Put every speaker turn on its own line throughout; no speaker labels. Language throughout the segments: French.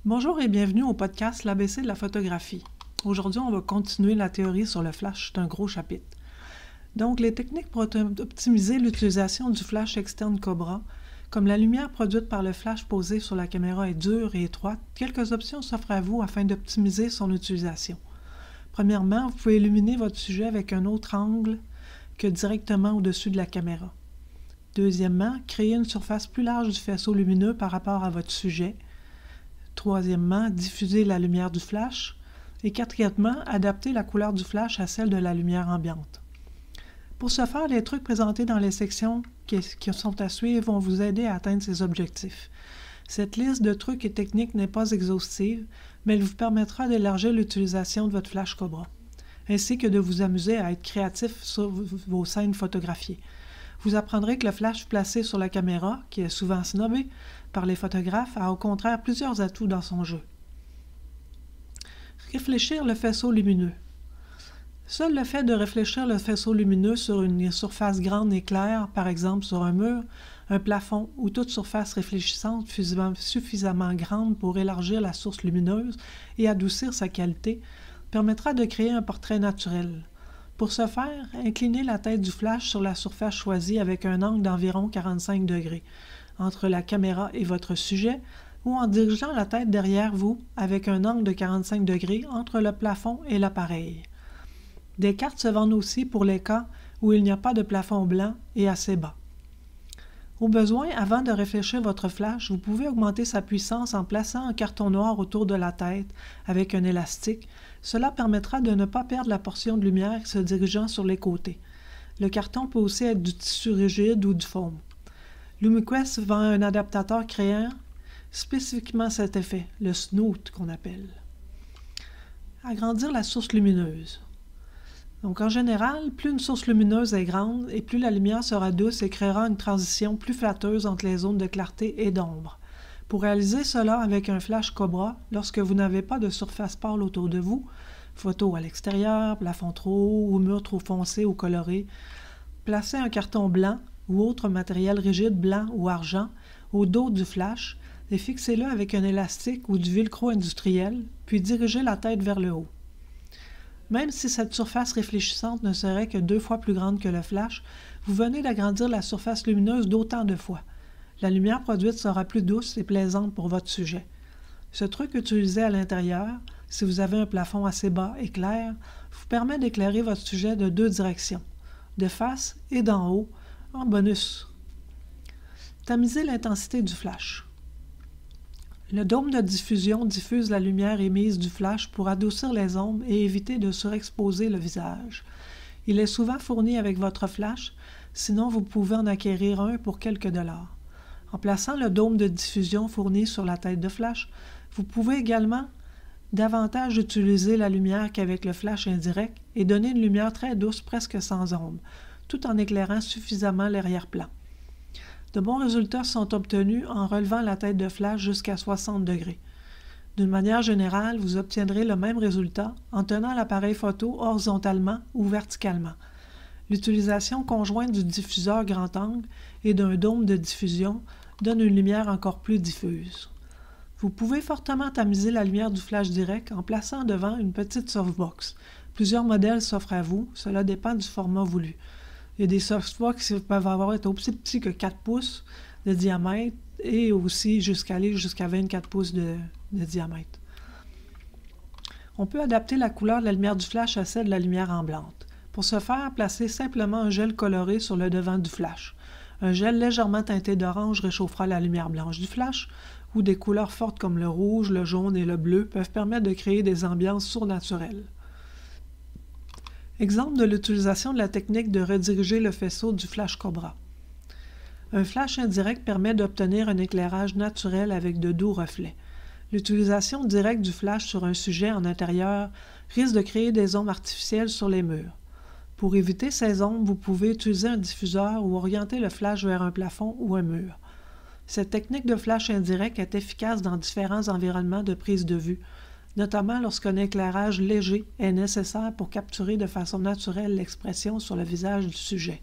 Bonjour et bienvenue au podcast l'ABC de la photographie. Aujourd'hui, on va continuer la théorie sur le flash, c'est un gros chapitre. Donc, les techniques pour optimiser l'utilisation du flash externe Cobra. Comme la lumière produite par le flash posé sur la caméra est dure et étroite, quelques options s'offrent à vous afin d'optimiser son utilisation. Premièrement, vous pouvez illuminer votre sujet avec un autre angle que directement au-dessus de la caméra. Deuxièmement, créer une surface plus large du faisceau lumineux par rapport à votre sujet. Troisièmement, diffuser la lumière du flash. Et quatrièmement, adapter la couleur du flash à celle de la lumière ambiante. Pour ce faire, les trucs présentés dans les sections qui sont à suivre vont vous aider à atteindre ces objectifs. Cette liste de trucs et techniques n'est pas exhaustive, mais elle vous permettra d'élargir l'utilisation de votre flash Cobra, ainsi que de vous amuser à être créatif sur vos scènes photographiées. Vous apprendrez que le flash placé sur la caméra, qui est souvent snobé par les photographes, a au contraire plusieurs atouts dans son jeu. Réfléchir le faisceau lumineux. Seul le fait de réfléchir le faisceau lumineux sur une surface grande et claire, par exemple sur un mur, un plafond ou toute surface réfléchissante suffisamment grande pour élargir la source lumineuse et adoucir sa qualité, permettra de créer un portrait naturel. Pour ce faire, inclinez la tête du flash sur la surface choisie avec un angle d'environ 45 degrés entre la caméra et votre sujet, ou en dirigeant la tête derrière vous avec un angle de 45 degrés entre le plafond et l'appareil. Des cartes se vendent aussi pour les cas où il n'y a pas de plafond blanc et assez bas. Au besoin, avant de réfléchir votre flash, vous pouvez augmenter sa puissance en plaçant un carton noir autour de la tête avec un élastique. Cela permettra de ne pas perdre la portion de lumière se dirigeant sur les côtés. Le carton peut aussi être du tissu rigide ou du foam. LumiQuest vend un adaptateur créant spécifiquement cet effet, le snoot qu'on appelle. Agrandir la source lumineuse. Donc, en général, plus une source lumineuse est grande et plus la lumière sera douce et créera une transition plus flatteuse entre les zones de clarté et d'ombre. Pour réaliser cela avec un flash Cobra, lorsque vous n'avez pas de surface pâle autour de vous, photo à l'extérieur, plafond trop haut ou mur trop foncé ou coloré, placez un carton blanc ou autre matériel rigide blanc ou argent au dos du flash et fixez-le avec un élastique ou du velcro industriel, puis dirigez la tête vers le haut. Même si cette surface réfléchissante ne serait que 2 fois plus grande que le flash, vous venez d'agrandir la surface lumineuse d'autant de fois. La lumière produite sera plus douce et plaisante pour votre sujet. Ce truc utilisé à l'intérieur, si vous avez un plafond assez bas et clair, vous permet d'éclairer votre sujet de 2 directions, de face et d'en haut, en bonus. Tamiser l'intensité du flash. Le dôme de diffusion diffuse la lumière émise du flash pour adoucir les ombres et éviter de surexposer le visage. Il est souvent fourni avec votre flash, sinon vous pouvez en acquérir un pour quelques dollars. En plaçant le dôme de diffusion fourni sur la tête de flash, vous pouvez également davantage utiliser la lumière qu'avec le flash indirect et donner une lumière très douce presque sans ombre, tout en éclairant suffisamment l'arrière-plan. De bons résultats sont obtenus en relevant la tête de flash jusqu'à 60 degrés. D'une manière générale, vous obtiendrez le même résultat en tenant l'appareil photo horizontalement ou verticalement. L'utilisation conjointe du diffuseur grand angle et d'un dôme de diffusion donne une lumière encore plus diffuse. Vous pouvez fortement tamiser la lumière du flash direct en plaçant devant une petite softbox. Plusieurs modèles s'offrent à vous, cela dépend du format voulu. Il y a des softbox qui peuvent être aussi petits que 4 pouces de diamètre et aussi aller jusqu'à 24 pouces de diamètre. On peut adapter la couleur de la lumière du flash à celle de la lumière ambiante. Pour ce faire, placez simplement un gel coloré sur le devant du flash. Un gel légèrement teinté d'orange réchauffera la lumière blanche du flash, ou des couleurs fortes comme le rouge, le jaune et le bleu peuvent permettre de créer des ambiances surnaturelles. Exemple de l'utilisation de la technique de rediriger le faisceau du flash Cobra. Un flash indirect permet d'obtenir un éclairage naturel avec de doux reflets. L'utilisation directe du flash sur un sujet en intérieur risque de créer des ombres artificielles sur les murs. Pour éviter ces ombres, vous pouvez utiliser un diffuseur ou orienter le flash vers un plafond ou un mur. Cette technique de flash indirect est efficace dans différents environnements de prise de vue, notamment lorsqu'un éclairage léger est nécessaire pour capturer de façon naturelle l'expression sur le visage du sujet.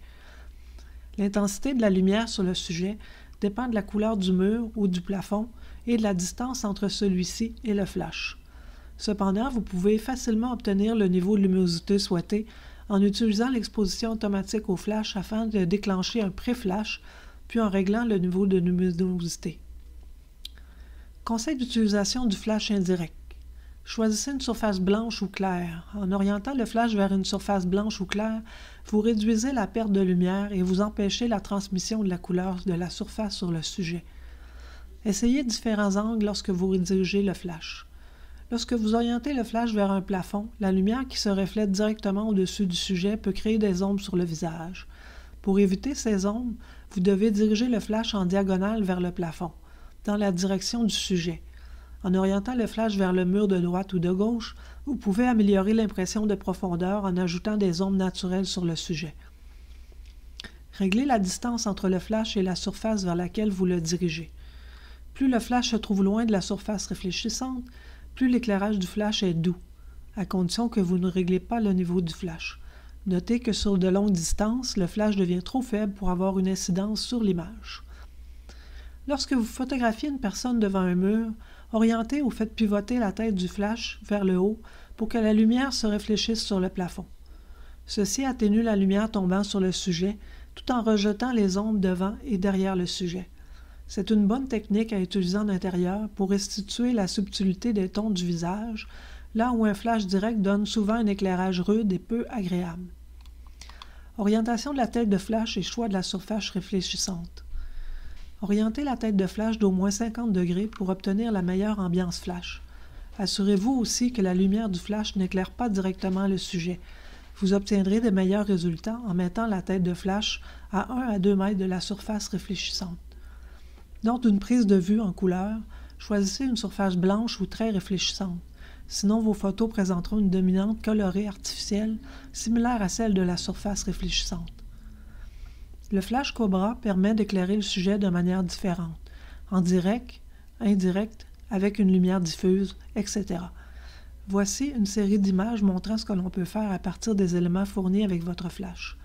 L'intensité de la lumière sur le sujet dépend de la couleur du mur ou du plafond et de la distance entre celui-ci et le flash. Cependant, vous pouvez facilement obtenir le niveau de luminosité souhaité en utilisant l'exposition automatique au flash afin de déclencher un pré-flash, puis en réglant le niveau de luminosité. Conseil d'utilisation du flash indirect. Choisissez une surface blanche ou claire. En orientant le flash vers une surface blanche ou claire, vous réduisez la perte de lumière et vous empêchez la transmission de la couleur de la surface sur le sujet. Essayez différents angles lorsque vous redirigez le flash. Lorsque vous orientez le flash vers un plafond, la lumière qui se reflète directement au-dessus du sujet peut créer des ombres sur le visage. Pour éviter ces ombres, vous devez diriger le flash en diagonale vers le plafond, dans la direction du sujet. En orientant le flash vers le mur de droite ou de gauche, vous pouvez améliorer l'impression de profondeur en ajoutant des ombres naturelles sur le sujet. Réglez la distance entre le flash et la surface vers laquelle vous le dirigez. Plus le flash se trouve loin de la surface réfléchissante, plus l'éclairage du flash est doux, à condition que vous ne réglez pas le niveau du flash. Notez que sur de longues distances, le flash devient trop faible pour avoir une incidence sur l'image. Lorsque vous photographiez une personne devant un mur, orientez ou faites pivoter la tête du flash vers le haut pour que la lumière se réfléchisse sur le plafond. Ceci atténue la lumière tombant sur le sujet tout en rejetant les ombres devant et derrière le sujet. C'est une bonne technique à utiliser en intérieur pour restituer la subtilité des tons du visage, là où un flash direct donne souvent un éclairage rude et peu agréable. Orientation de la tête de flash et choix de la surface réfléchissante. Orientez la tête de flash d'au moins 50 degrés pour obtenir la meilleure ambiance flash. Assurez-vous aussi que la lumière du flash n'éclaire pas directement le sujet. Vous obtiendrez de meilleurs résultats en mettant la tête de flash à 1 à 2 mètres de la surface réfléchissante. Lors d'une prise de vue en couleur, choisissez une surface blanche ou très réfléchissante. Sinon, vos photos présenteront une dominante colorée artificielle similaire à celle de la surface réfléchissante. Le flash Cobra permet d'éclairer le sujet de manière différente, en direct, indirect, avec une lumière diffuse, etc. Voici une série d'images montrant ce que l'on peut faire à partir des éléments fournis avec votre flash.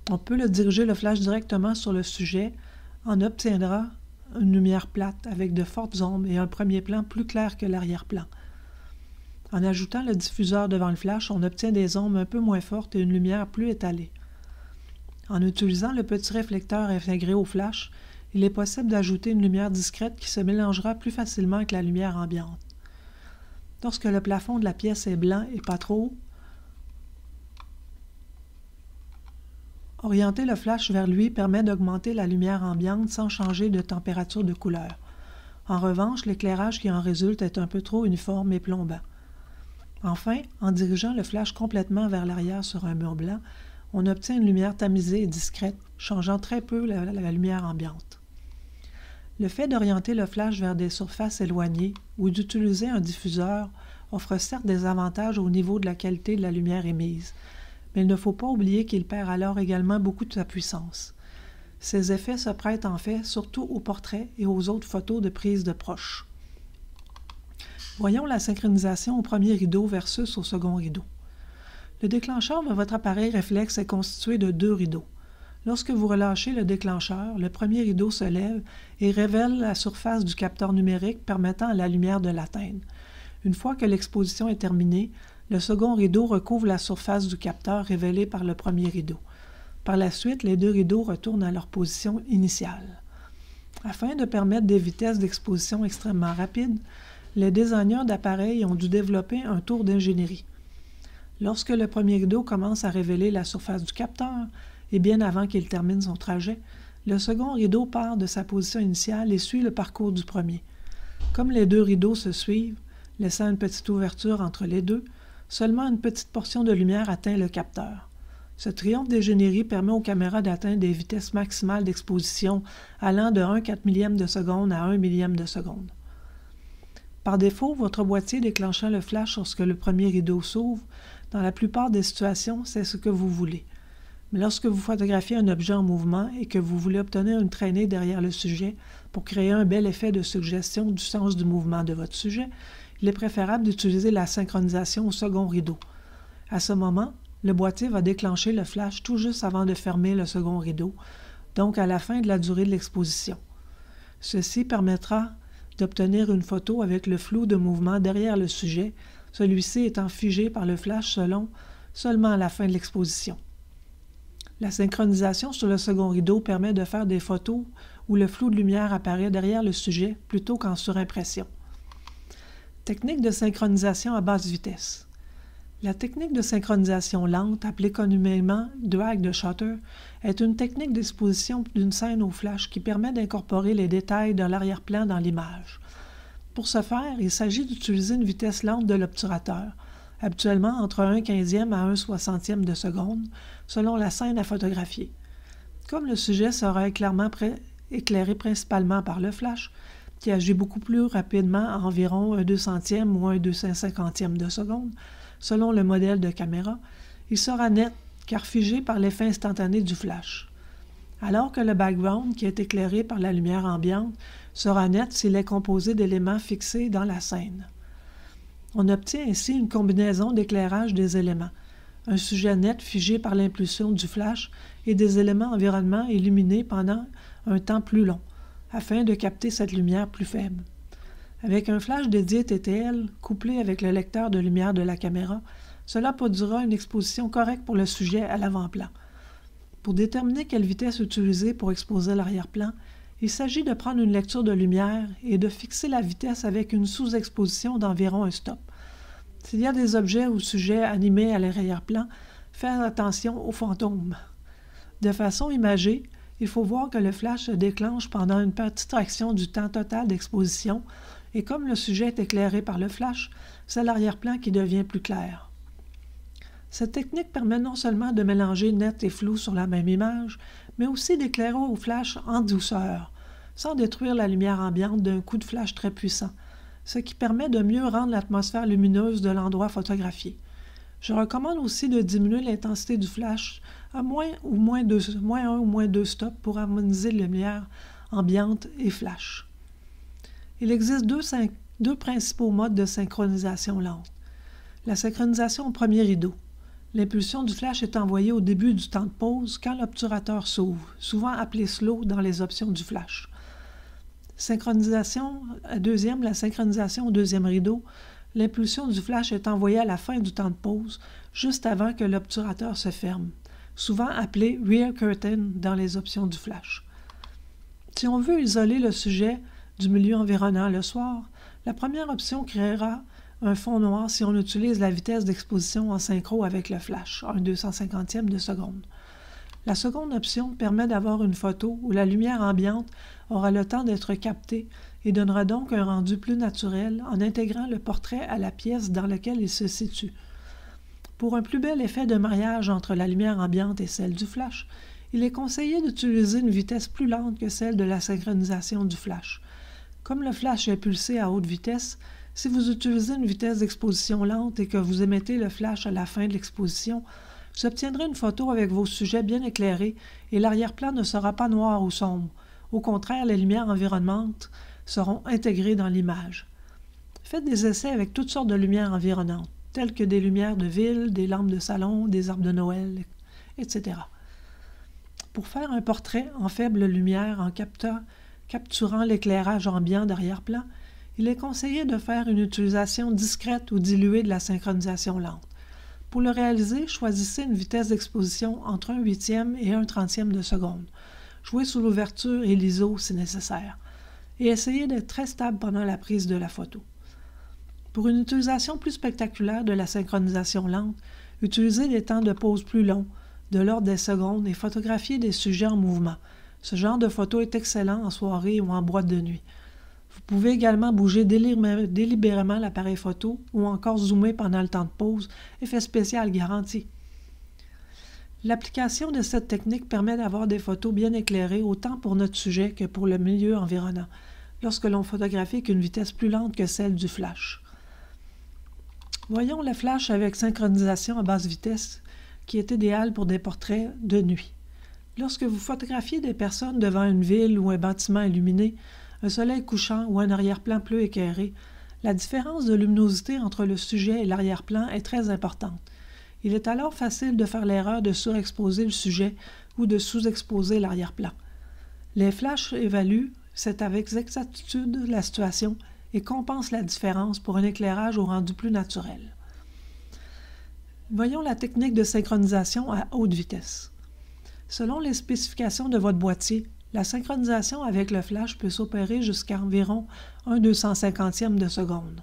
On peut diriger le flash directement sur le sujet. On obtiendra une lumière plate avec de fortes ombres et un premier plan plus clair que l'arrière-plan. En ajoutant le diffuseur devant le flash, on obtient des ombres un peu moins fortes et une lumière plus étalée. En utilisant le petit réflecteur intégré au flash, il est possible d'ajouter une lumière discrète qui se mélangera plus facilement avec la lumière ambiante. Lorsque le plafond de la pièce est blanc et pas trop haut, orienter le flash vers lui permet d'augmenter la lumière ambiante sans changer de température de couleur. En revanche, l'éclairage qui en résulte est un peu trop uniforme et plombant. Enfin, en dirigeant le flash complètement vers l'arrière sur un mur blanc, on obtient une lumière tamisée et discrète, changeant très peu la lumière ambiante. Le fait d'orienter le flash vers des surfaces éloignées ou d'utiliser un diffuseur offre certes des avantages au niveau de la qualité de la lumière émise, mais il ne faut pas oublier qu'il perd alors également beaucoup de sa puissance. Ces effets se prêtent en fait surtout aux portraits et aux autres photos de prise de proche. Voyons la synchronisation au premier rideau versus au second rideau. Le déclencheur de votre appareil réflexe est constitué de 2 rideaux. Lorsque vous relâchez le déclencheur, le premier rideau se lève et révèle la surface du capteur numérique permettant à la lumière de l'atteindre. Une fois que l'exposition est terminée, le second rideau recouvre la surface du capteur révélée par le premier rideau. Par la suite, les 2 rideaux retournent à leur position initiale. Afin de permettre des vitesses d'exposition extrêmement rapides, les designers d'appareils ont dû développer un tour d'ingénierie. Lorsque le premier rideau commence à révéler la surface du capteur, et bien avant qu'il termine son trajet, le second rideau part de sa position initiale et suit le parcours du premier. Comme les 2 rideaux se suivent, laissant une petite ouverture entre les deux, seulement une petite portion de lumière atteint le capteur. Ce triomphe d'ingénierie permet aux caméras d'atteindre des vitesses maximales d'exposition allant de 1/4 millième de seconde à 1 millième de seconde. Par défaut, votre boîtier déclenchant le flash lorsque le premier rideau s'ouvre, dans la plupart des situations, c'est ce que vous voulez. Mais lorsque vous photographiez un objet en mouvement et que vous voulez obtenir une traînée derrière le sujet pour créer un bel effet de suggestion du sens du mouvement de votre sujet, il est préférable d'utiliser la synchronisation au second rideau. À ce moment, le boîtier va déclencher le flash tout juste avant de fermer le second rideau, donc à la fin de la durée de l'exposition. Ceci permettra d'obtenir une photo avec le flou de mouvement derrière le sujet, celui-ci étant figé par le flash seulement à la fin de l'exposition. La synchronisation sur le second rideau permet de faire des photos où le flou de lumière apparaît derrière le sujet plutôt qu'en surimpression. Technique de synchronisation à basse vitesse. La technique de synchronisation lente, appelée communément drag de shutter, est une technique d'exposition d'une scène au flash qui permet d'incorporer les détails de l'arrière-plan dans l'image. Pour ce faire, il s'agit d'utiliser une vitesse lente de l'obturateur, habituellement entre 1/15e à 1/60e de seconde, selon la scène à photographier. Comme le sujet sera éclairé principalement par le flash, qui agit beaucoup plus rapidement à environ 1/200e ou 1/250e de seconde, selon le modèle de caméra, il sera net car figé par l'effet instantané du flash. Alors que le background, qui est éclairé par la lumière ambiante, sera net s'il est composé d'éléments fixés dans la scène. On obtient ainsi une combinaison d'éclairage des éléments, un sujet net figé par l'impulsion du flash et des éléments environnement illuminés pendant un temps plus long, afin de capter cette lumière plus faible. Avec un flash dédié TTL couplé avec le lecteur de lumière de la caméra, cela produira une exposition correcte pour le sujet à l'avant-plan. Pour déterminer quelle vitesse utiliser pour exposer l'arrière-plan, il s'agit de prendre une lecture de lumière et de fixer la vitesse avec une sous-exposition d'environ un stop. S'il y a des objets ou sujets animés à l'arrière-plan, faites attention aux fantômes. De façon imagée, il faut voir que le flash se déclenche pendant une petite fraction du temps total d'exposition et comme le sujet est éclairé par le flash, c'est l'arrière-plan qui devient plus clair. Cette technique permet non seulement de mélanger net et flou sur la même image, mais aussi d'éclairer au flash en douceur, sans détruire la lumière ambiante d'un coup de flash très puissant, ce qui permet de mieux rendre l'atmosphère lumineuse de l'endroit photographié. Je recommande aussi de diminuer l'intensité du flash à moins 1 ou moins 2 stops pour harmoniser la lumière ambiante et flash. Il existe deux principaux modes de synchronisation lente. La synchronisation au premier rideau. L'impulsion du flash est envoyée au début du temps de pause quand l'obturateur s'ouvre, souvent appelé slow dans les options du flash. La synchronisation au deuxième rideau. L'impulsion du flash est envoyée à la fin du temps de pause, juste avant que l'obturateur se ferme, souvent appelé rear curtain dans les options du flash. Si on veut isoler le sujet du milieu environnant le soir, la première option créera un fond noir si on utilise la vitesse d'exposition en synchro avec le flash, 1/250e de seconde. La seconde option permet d'avoir une photo où la lumière ambiante aura le temps d'être captée et donnera donc un rendu plus naturel en intégrant le portrait à la pièce dans laquelle il se situe. Pour un plus bel effet de mariage entre la lumière ambiante et celle du flash, il est conseillé d'utiliser une vitesse plus lente que celle de la synchronisation du flash. Comme le flash est pulsé à haute vitesse, si vous utilisez une vitesse d'exposition lente et que vous émettez le flash à la fin de l'exposition, vous obtiendrez une photo avec vos sujets bien éclairés et l'arrière-plan ne sera pas noir ou sombre. Au contraire, les lumières environnantes seront intégrées dans l'image. Faites des essais avec toutes sortes de lumières environnantes, telles que des lumières de ville, des lampes de salon, des arbres de Noël, etc. Pour faire un portrait en faible lumière en capturant l'éclairage ambiant d'arrière-plan, il est conseillé de faire une utilisation discrète ou diluée de la synchronisation lente. Pour le réaliser, choisissez une vitesse d'exposition entre 1/8e et 1/30e de seconde. Jouez sous l'ouverture et l'ISO si nécessaire. Et essayez d'être très stable pendant la prise de la photo. Pour une utilisation plus spectaculaire de la synchronisation lente, utilisez des temps de pause plus longs, de l'ordre des secondes, et photographiez des sujets en mouvement. Ce genre de photo est excellent en soirée ou en boîte de nuit. Vous pouvez également bouger délibérément l'appareil photo ou encore zoomer pendant le temps de pause, effet spécial garanti. L'application de cette technique permet d'avoir des photos bien éclairées autant pour notre sujet que pour le milieu environnant, lorsque l'on photographie avec une vitesse plus lente que celle du flash. Voyons le flash avec synchronisation à basse vitesse, qui est idéal pour des portraits de nuit. Lorsque vous photographiez des personnes devant une ville ou un bâtiment illuminé, un soleil couchant ou un arrière-plan peu éclairé, la différence de luminosité entre le sujet et l'arrière-plan est très importante. Il est alors facile de faire l'erreur de surexposer le sujet ou de sous-exposer l'arrière-plan. Les flashs évaluent sait avec exactitude la situation et compense la différence pour un éclairage au rendu plus naturel. Voyons la technique de synchronisation à haute vitesse. Selon les spécifications de votre boîtier, la synchronisation avec le flash peut s'opérer jusqu'à environ 1/250e de seconde,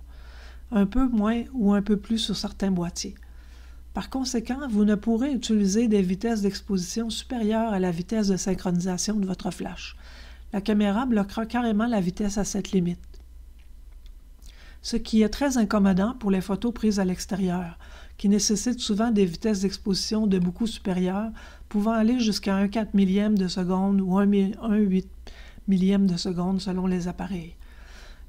un peu moins ou un peu plus sur certains boîtiers. Par conséquent, vous ne pourrez utiliser des vitesses d'exposition supérieures à la vitesse de synchronisation de votre flash. La caméra bloquera carrément la vitesse à cette limite, ce qui est très incommodant pour les photos prises à l'extérieur, qui nécessitent souvent des vitesses d'exposition de beaucoup supérieures, pouvant aller jusqu'à 1/4 millième de seconde ou 1/8 millième de seconde selon les appareils.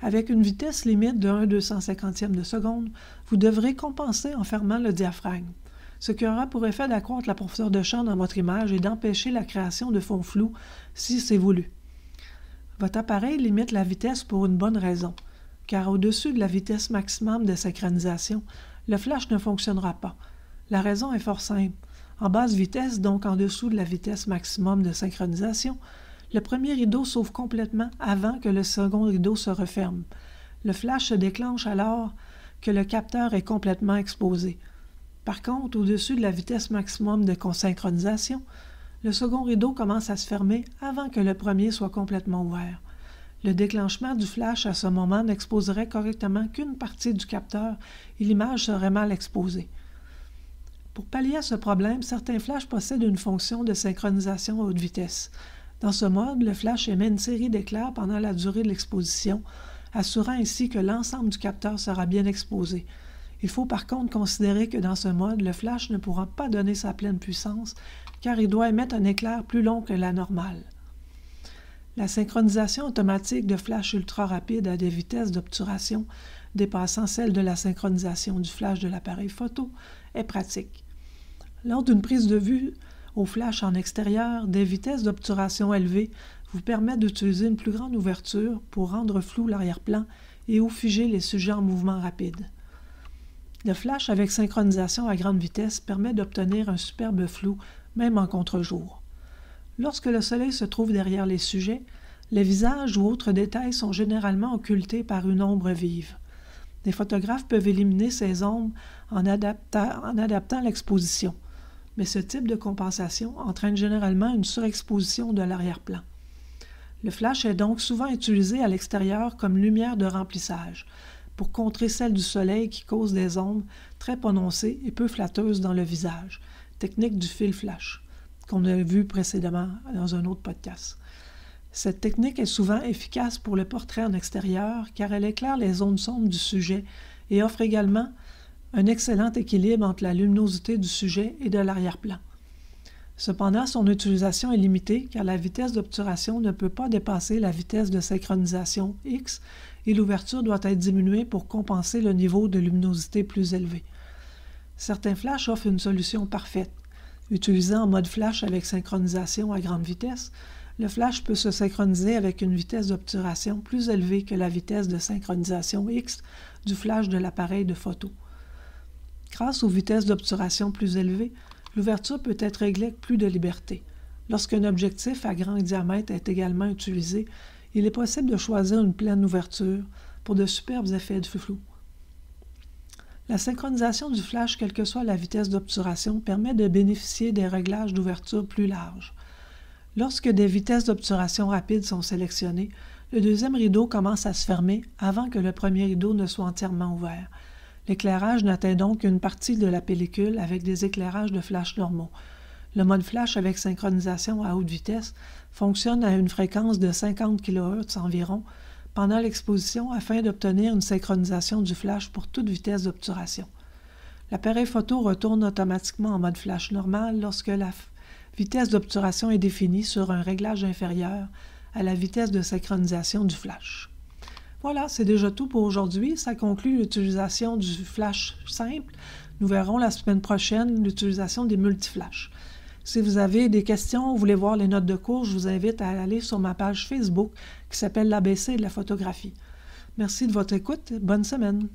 Avec une vitesse limite de 1/250e de seconde, vous devrez compenser en fermant le diaphragme, ce qui aura pour effet d'accroître la profondeur de champ dans votre image et d'empêcher la création de fonds flous si c'est voulu. Votre appareil limite la vitesse pour une bonne raison, car au-dessus de la vitesse maximum de synchronisation, le flash ne fonctionnera pas. La raison est fort simple. En basse vitesse, donc en dessous de la vitesse maximum de synchronisation, le premier rideau s'ouvre complètement avant que le second rideau se referme. Le flash se déclenche alors que le capteur est complètement exposé. Par contre, au-dessus de la vitesse maximum de synchronisation, le second rideau commence à se fermer avant que le premier soit complètement ouvert. Le déclenchement du flash à ce moment n'exposerait correctement qu'une partie du capteur et l'image serait mal exposée. Pour pallier à ce problème, certains flashs possèdent une fonction de synchronisation à haute vitesse. Dans ce mode, le flash émet une série d'éclairs pendant la durée de l'exposition, assurant ainsi que l'ensemble du capteur sera bien exposé. Il faut par contre considérer que dans ce mode, le flash ne pourra pas donner sa pleine puissance, car il doit émettre un éclair plus long que la normale. La synchronisation automatique de flash ultra rapide à des vitesses d'obturation dépassant celle de la synchronisation du flash de l'appareil photo est pratique. Lors d'une prise de vue au flash en extérieur, des vitesses d'obturation élevées vous permettent d'utiliser une plus grande ouverture pour rendre flou l'arrière-plan et ou figer les sujets en mouvement rapide. Le flash avec synchronisation à grande vitesse permet d'obtenir un superbe flou, même en contre-jour. Lorsque le soleil se trouve derrière les sujets, les visages ou autres détails sont généralement occultés par une ombre vive. Les photographes peuvent éliminer ces ombres en adaptant l'exposition, mais ce type de compensation entraîne généralement une surexposition de l'arrière-plan. Le flash est donc souvent utilisé à l'extérieur comme lumière de remplissage, pour contrer celle du soleil qui cause des ombres très prononcées et peu flatteuses dans le visage, technique du fil flash, qu'on a vu précédemment dans un autre podcast. Cette technique est souvent efficace pour le portrait en extérieur car elle éclaire les zones sombres du sujet et offre également un excellent équilibre entre la luminosité du sujet et de l'arrière-plan. Cependant, son utilisation est limitée car la vitesse d'obturation ne peut pas dépasser la vitesse de synchronisation X et l'ouverture doit être diminuée pour compenser le niveau de luminosité plus élevé. Certains flashs offrent une solution parfaite. Utilisé en mode flash avec synchronisation à grande vitesse, le flash peut se synchroniser avec une vitesse d'obturation plus élevée que la vitesse de synchronisation X du flash de l'appareil de photo. Grâce aux vitesses d'obturation plus élevées, l'ouverture peut être réglée avec plus de liberté. Lorsqu'un objectif à grand diamètre est également utilisé, il est possible de choisir une pleine ouverture pour de superbes effets de flou. La synchronisation du flash, quelle que soit la vitesse d'obturation, permet de bénéficier des réglages d'ouverture plus larges. Lorsque des vitesses d'obturation rapides sont sélectionnées, le deuxième rideau commence à se fermer avant que le premier rideau ne soit entièrement ouvert. L'éclairage n'atteint donc qu'une partie de la pellicule avec des éclairages de flash normaux. Le mode flash avec synchronisation à haute vitesse fonctionne à une fréquence de 50 kHz environ pendant l'exposition afin d'obtenir une synchronisation du flash pour toute vitesse d'obturation. L'appareil photo retourne automatiquement en mode flash normal lorsque la vitesse d'obturation est définie sur un réglage inférieur à la vitesse de synchronisation du flash. Voilà, c'est déjà tout pour aujourd'hui. Ça conclut l'utilisation du flash simple. Nous verrons la semaine prochaine l'utilisation des multiflashs. Si vous avez des questions ou voulez voir les notes de cours, je vous invite à aller sur ma page Facebook qui s'appelle l'ABC de la photographie. Merci de votre écoute. Bonne semaine.